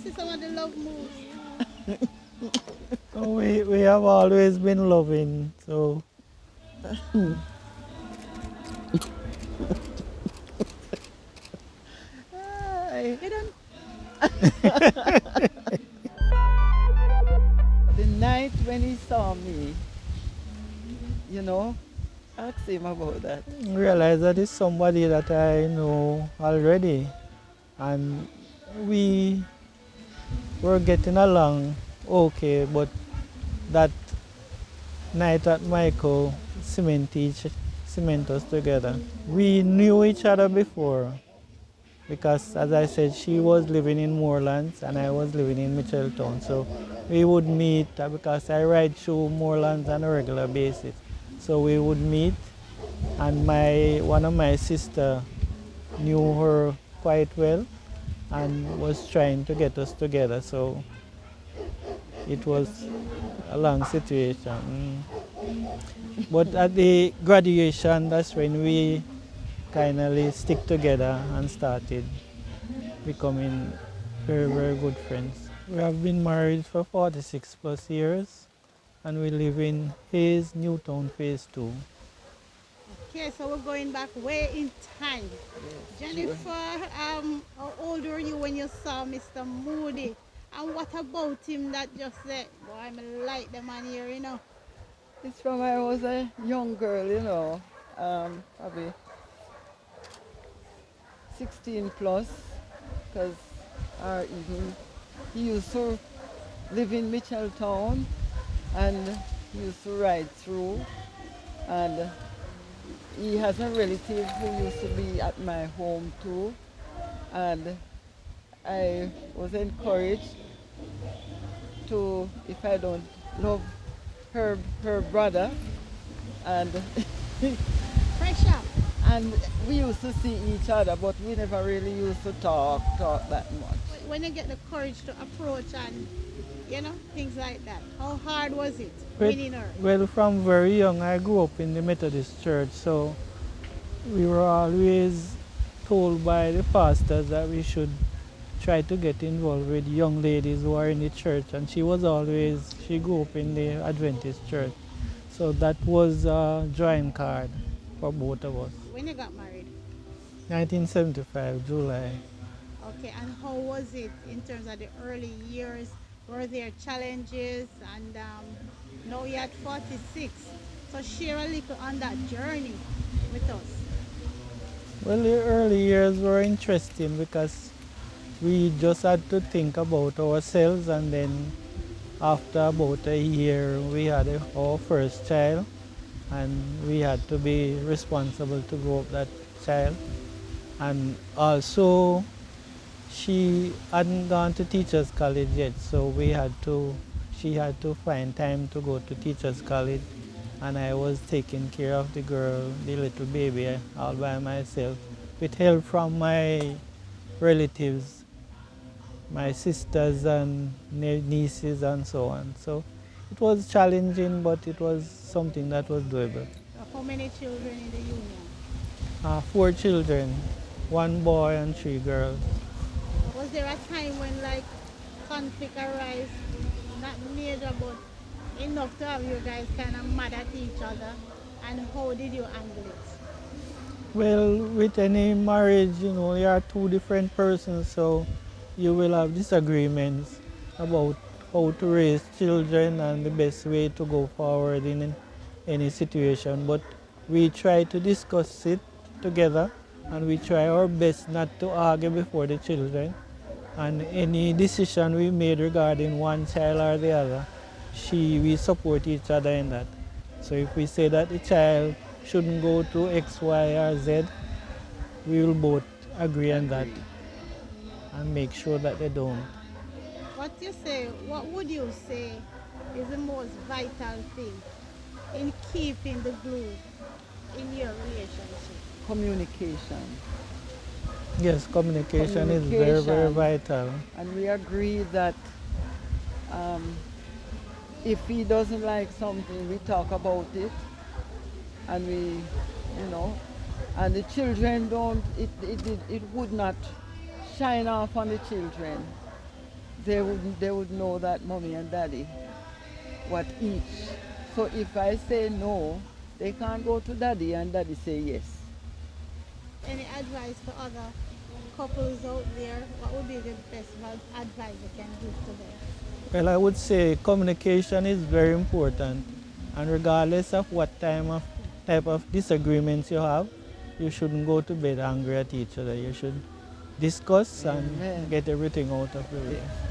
see some of the love moves. So we have always been loving, so Ay, You don't. the night when he saw me, you know, ask him about that. realize that it's somebody that I know already, and we were getting along okay, but that night at Michael cement us together. We knew each other before because, as I said, she was living in Moorlands and I was living in Mitchelltown. So we would meet because I ride through Moorlands on a regular basis. So we would meet, and one of my sister knew her quite well and was trying to get us together. So it was a long situation. But at the graduation, that's when we kindly stick together and started becoming very, very good friends. We have been married for 46 plus years and we live in Hayes, Newtown, Phase 2. Okay, so we're going back way in time. Yes, sure. Jennifer, how old were you when you saw Mr. Moody? And what about him that just said, boy, I like the man here, you know? It's from I was a young girl, you know, probably 16 plus, because or even he used to live in Mitchelltown and he used to ride through, and he has a relative who used to be at my home too, and I was encouraged to, if I don't love her brother, and Pressure. and we used to see each other, but we never really used to talk that much. When you get the courage to approach and, you know, things like that, how hard was it Well, winning her? well, from very young, I grew up in the Methodist church, so we were always told by the pastors that we should try to get involved with young ladies who are in the church. And she grew up in the Adventist church. So that was a drawing card for both of us. When you got married? 1975, July. Okay, and how was it in terms of the early years? Were there challenges? And now you're at 46. So share a little on that journey with us. Well, the early years were interesting because we just had to think about ourselves, and then after about a year we had our first child, and we had to be responsible to grow up that child. And also she hadn't gone to teachers college yet, so she had to find time to go to teachers college, and I was taking care of the girl, the little baby, all by myself with help from my relatives, my sisters and nieces and so on. So it was challenging, but it was something that was doable. How many children in the union? 4 children, 1 boy and 3 girls. Was there a time when like conflict arise, not major but enough to have you guys kind of mad at each other? And how did you handle it? Well, with any marriage, you are two different persons, so you will have disagreements about how to raise children and the best way to go forward in any situation. But we try to discuss it together, and we try our best not to argue before the children. And any decision we made regarding one child or the other, we support each other in that. So if we say that the child shouldn't go to X, Y, or Z, we will both agree on that and make sure that they don't. What would you say is the most vital thing in keeping the glue in your relationship? Communication. Yes, communication is very, very Communication. vital. And we agree that um, if he doesn't like something, we talk about it, and and the children don't, it would not shine off on the children. they would know that mommy and daddy what each. So if I say no, they can't go to daddy and daddy say yes. Any advice for other couples out there? What would be the best advice you can give to them? Well, I would say communication is very important, and regardless of what type of disagreements you have, you shouldn't go to bed angry at each other. You should discuss and Amen. get everything out of the way. Yes.